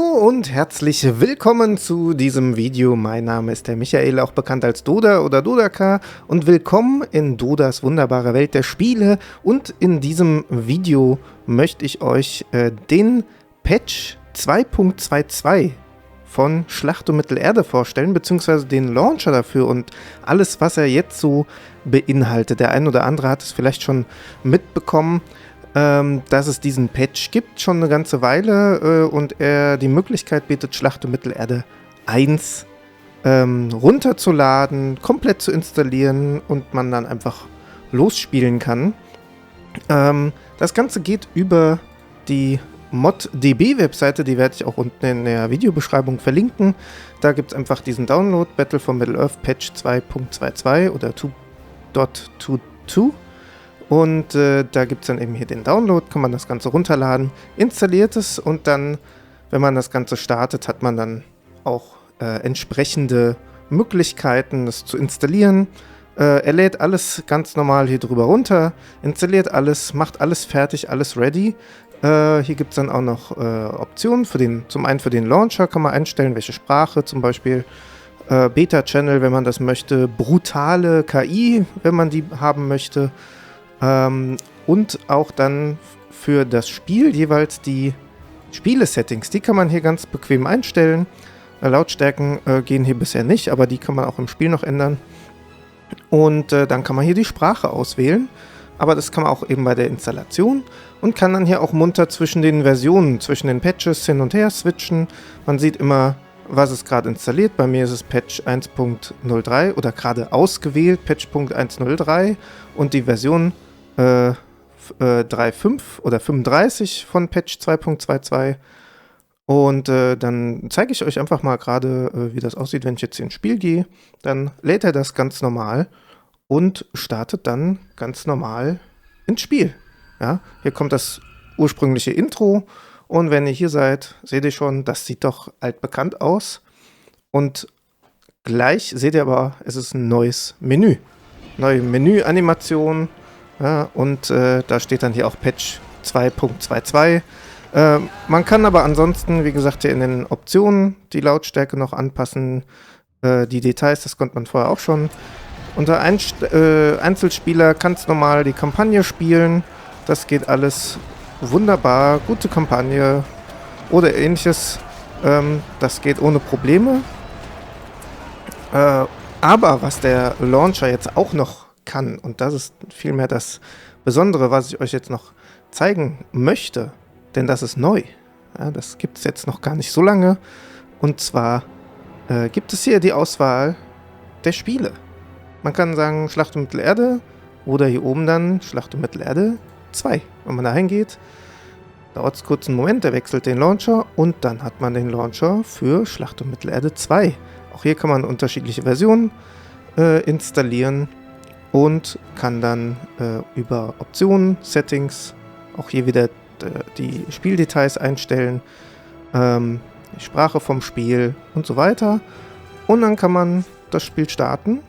und herzlich willkommen zu diesem Video. Mein Name ist der Michael, auch bekannt als Doda oder Dodaka, und willkommen in Dodas wunderbare Welt der Spiele. Und in diesem Video möchte ich euch den Patch 2.22 von Schlacht um Mittelerde vorstellen, beziehungsweise den Launcher dafür und alles, was er jetzt so beinhaltet. Der ein oder andere hat es vielleicht schon mitbekommen, dass es diesen Patch gibt, schon eine ganze Weile, und er die Möglichkeit bietet, Schlacht um Mittelerde 1 runterzuladen, komplett zu installieren und man dann einfach losspielen kann. Das Ganze geht über die ModDB-Webseite, die werde ich auch unten in der Videobeschreibung verlinken. Da gibt es einfach diesen Download, Battle for Middle-earth Patch 2.22 oder 2.22. Und da gibt es dann eben hier den Download, kann man das Ganze runterladen, installiert es und dann, wenn man das Ganze startet, hat man dann auch entsprechende Möglichkeiten, das zu installieren. Er lädt alles ganz normal hier drüber runter, installiert alles, macht alles fertig, alles ready. Hier gibt es dann auch noch Optionen, zum einen für den Launcher kann man einstellen, welche Sprache, zum Beispiel Beta-Channel, wenn man das möchte, brutale KI, wenn man die haben möchte. Und auch dann für das Spiel jeweils die Spiele-Settings, die kann man hier ganz bequem einstellen. Lautstärken gehen hier bisher nicht, aber die kann man auch im Spiel noch ändern. Und dann kann man hier die Sprache auswählen, aber das kann man auch eben bei der Installation und kann dann hier auch munter zwischen den Versionen, zwischen den Patches hin und her switchen. Man sieht immer, was ist gerade installiert. Bei mir ist es Patch 1.03 oder gerade ausgewählt Patch.103 und die Version 3.5 oder 35 von Patch 2.22. Und dann zeige ich euch einfach mal gerade, wie das aussieht, wenn ich jetzt hier ins Spiel gehe. Dann lädt er das ganz normal und startet dann ganz normal ins Spiel. Ja, hier kommt das ursprüngliche Intro. Und wenn ihr hier seid, seht ihr schon, das sieht doch altbekannt aus. Und gleich seht ihr aber, es ist ein neues Menü. Neue Menü-Animation. Ja, und da steht dann hier auch Patch 2.22. Man kann aber ansonsten, wie gesagt, hier in den Optionen die Lautstärke noch anpassen. Die Details, das konnte man vorher auch schon. Unter Einzelspieler kannst du normal die Kampagne spielen. Das geht alles wunderbar, gute Kampagne oder ähnliches, das geht ohne Probleme. Aber was der Launcher jetzt auch noch kann, und das ist vielmehr das Besondere, was ich euch jetzt noch zeigen möchte, denn das ist neu. Ja, das gibt es jetzt noch gar nicht so lange. Und zwar gibt es hier die Auswahl der Spiele. Man kann sagen Schlacht um Mittelerde oder hier oben dann Schlacht um Mittelerde 2. Wenn man da hingeht, dauert es kurz einen Moment, der wechselt den Launcher und dann hat man den Launcher für Schlacht um Mittelerde 2. Auch hier kann man unterschiedliche Versionen installieren und kann dann über Optionen, Settings, auch hier wieder die Spieldetails einstellen, die Sprache vom Spiel und so weiter. Und dann kann man das Spiel starten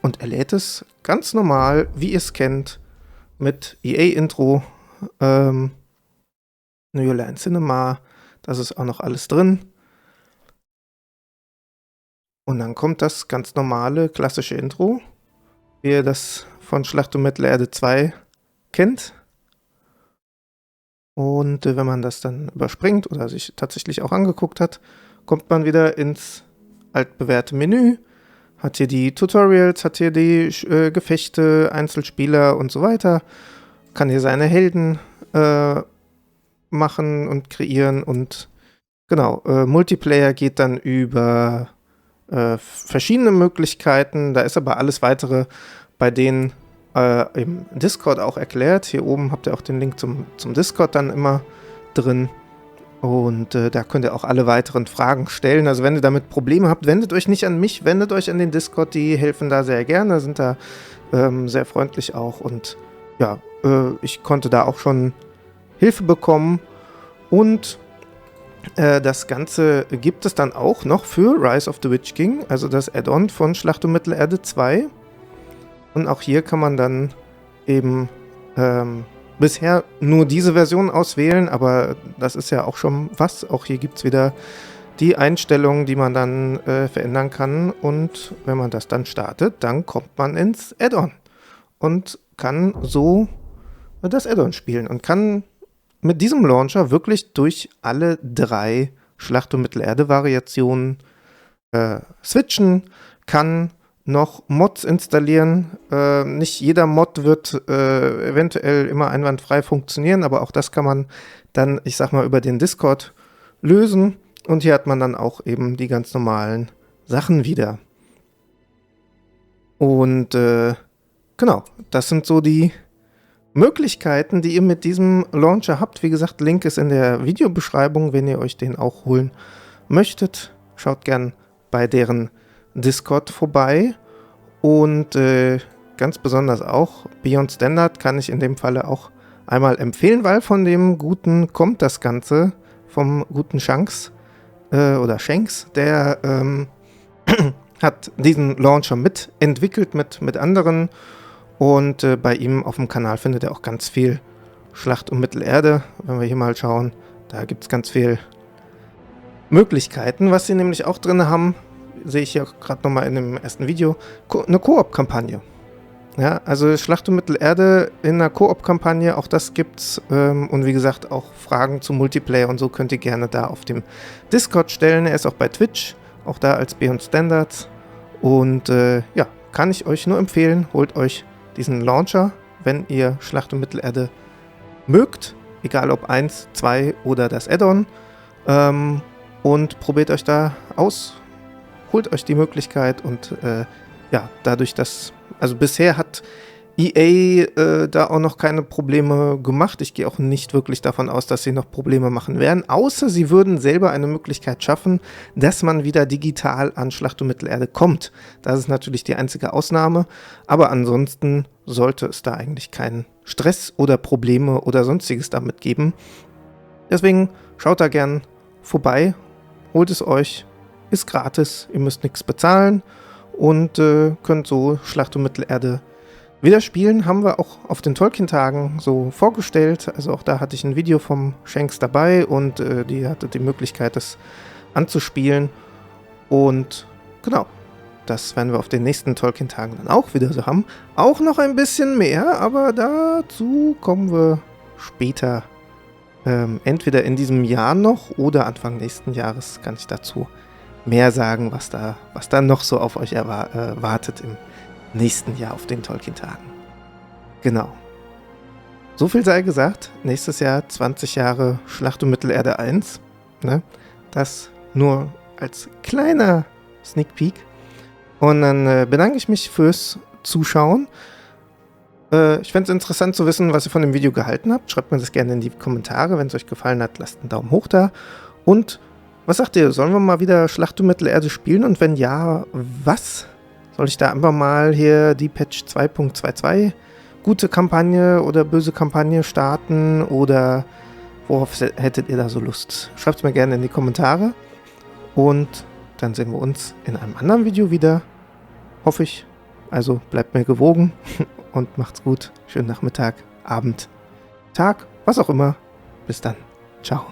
und er lädt es ganz normal, wie ihr es kennt, mit EA-Intro, New Line Cinema, das ist auch noch alles drin. Und dann kommt das ganz normale, klassische Intro, wie ihr das von Schlacht um Mittelerde 2 kennt. Und wenn man das dann überspringt oder sich tatsächlich auch angeguckt hat, kommt man wieder ins altbewährte Menü, hat hier die Tutorials, hat hier die Gefechte, Einzelspieler und so weiter, kann hier seine Helden machen und kreieren und genau, Multiplayer geht dann über verschiedene Möglichkeiten, da ist aber alles weitere bei denen im Discord auch erklärt. Hier oben habt ihr auch den Link zum Discord dann immer drin und da könnt ihr auch alle weiteren Fragen stellen. Also wenn ihr damit Probleme habt, wendet euch nicht an mich, wendet euch an den Discord, die helfen da sehr gerne, sind da sehr freundlich auch und ja, ich konnte da auch schon Hilfe bekommen und das Ganze gibt es dann auch noch für Rise of the Witch King, also das Add-on von Schlacht um Mittelerde 2. Und auch hier kann man dann eben bisher nur diese Version auswählen, aber das ist ja auch schon was. Auch hier gibt es wieder die Einstellungen, die man dann verändern kann. Und wenn man das dann startet, dann kommt man ins Add-on und kann so das Add-on spielen und kann mit diesem Launcher wirklich durch alle 3 Schlacht- und Mittelerde-Variationen switchen, kann noch Mods installieren. Nicht jeder Mod wird eventuell immer einwandfrei funktionieren, aber auch das kann man dann, ich sag mal, über den Discord lösen. Und hier hat man dann auch eben die ganz normalen Sachen wieder. Und genau, das sind so die Möglichkeiten, die ihr mit diesem Launcher habt. Wie gesagt, Link ist in der Videobeschreibung, wenn ihr euch den auch holen möchtet. Schaut gern bei deren Discord vorbei. Und ganz besonders auch Beyond Standard kann ich in dem Falle auch einmal empfehlen, weil von dem Guten kommt das Ganze, vom guten Shanks oder Shanks, der hat diesen Launcher mitentwickelt mit anderen. Und bei ihm auf dem Kanal findet ihr auch ganz viel Schlacht um Mittelerde. Wenn wir hier mal schauen, da gibt es ganz viel Möglichkeiten. Was sie nämlich auch drin haben, sehe ich ja gerade nochmal in dem ersten Video, eine Koop-Kampagne. Ja, also Schlacht um Mittelerde in einer Koop-Kampagne, auch das gibt's. Und wie gesagt, auch Fragen zu Multiplayer und so könnt ihr gerne da auf dem Discord stellen. Er ist auch bei Twitch, auch da als Beyond Standards. Und ja, kann ich euch nur empfehlen, holt euch diesen Launcher, wenn ihr Schlacht um Mittelerde mögt, egal ob 1, 2 oder das Add-on, und probiert euch da aus, holt euch die Möglichkeit und ja, dadurch, dass, also bisher hat EA da auch noch keine Probleme gemacht. Ich gehe auch nicht wirklich davon aus, dass sie noch Probleme machen werden, außer sie würden selber eine Möglichkeit schaffen, dass man wieder digital an Schlacht um Mittelerde kommt. Das ist natürlich die einzige Ausnahme, aber ansonsten sollte es da eigentlich keinen Stress oder Probleme oder sonstiges damit geben. Deswegen schaut da gern vorbei, holt es euch, ist gratis, ihr müsst nichts bezahlen und könnt so Schlacht um Mittelerde wieder spielen. Haben wir auch auf den Tolkien-Tagen so vorgestellt. Also auch da hatte ich ein Video vom Shanks dabei und die hatte die Möglichkeit, das anzuspielen. Und genau, das werden wir auf den nächsten Tolkien-Tagen dann auch wieder so haben. Auch noch ein bisschen mehr, aber dazu kommen wir später. Entweder in diesem Jahr noch oder Anfang nächsten Jahres kann ich dazu mehr sagen, was da noch so auf euch wartet im nächsten Jahr auf den Tolkien-Tagen. Genau. So viel sei gesagt. Nächstes Jahr 20 Jahre Schlacht um Mittelerde 1. Ne? Das nur als kleiner Sneak Peek. Und dann bedanke ich mich fürs Zuschauen. Ich fände es interessant zu wissen, was ihr von dem Video gehalten habt. Schreibt mir das gerne in die Kommentare. Wenn es euch gefallen hat, lasst einen Daumen hoch da. Und was sagt ihr? Sollen wir mal wieder Schlacht um Mittelerde spielen? Und wenn ja, was? Soll ich da einfach mal hier die Patch 2.22 gute Kampagne oder böse Kampagne starten? Oder worauf hättet ihr da so Lust? Schreibt es mir gerne in die Kommentare. Und dann sehen wir uns in einem anderen Video wieder. Hoffe ich. Also bleibt mir gewogen und macht's gut. Schönen Nachmittag, Abend, Tag, was auch immer. Bis dann. Ciao.